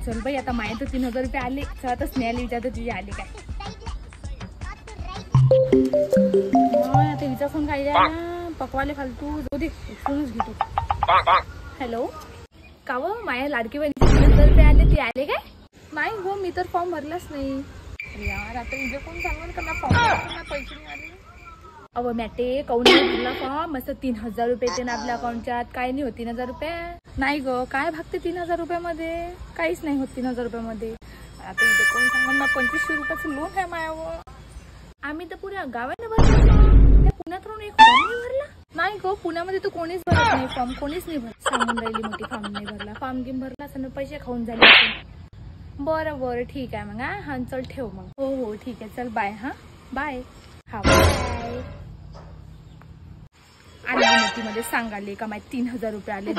चल बाई आता माये तर 3000 रुपये आले. चल आता स्नेहाला विचारतो तुझे आले काय. आता हिचा फोन काय ना पकवाले फालतू जाऊ दे फोनच घेतो. हॅलो काव माया लाडकी बहिणीचे 3000 रुपये आले ते आले काय. नाही गो मी तर फॉर्म भरलाच नाही. अरे यार आता हिजे कोण सांगून का फॉर्म पैसे नाही आले. अव मॅटे काऊन भरला फॉर्म. मस्त 3000 रुपये येते ना आपल्या अकाउंटच्यात. काय नाही होत 3000 रुपये. नाही ग काय भागते 3000 रुपयामध्ये. काहीच नाही होत 3000 रुपयामध्ये. आता इथे कोण सांगून ना 2500 रुपयाचं लोन आहे मायावर. आम्ही तर पुऱ्या गावाने भरला. त्या पुण्यात राहून एक फॉर्म नाही भरला. नाही ग पुण्यामध्ये तर कोणीच भरत नाही फॉर्म. कोणीच नाही भरत. सांगून राहिली मोठी फॉर्म नाही भरला. फॉर्म गेम भरला असं पैसे खाऊन झाले. बरं बरं ठीक आहे मग. हा चल ठेव मग. हो हो ठीक आहे चल बाय. हा बाय. हा बाय. आणि मध्ये सांगाले का माहिती 3000 रुपये आले.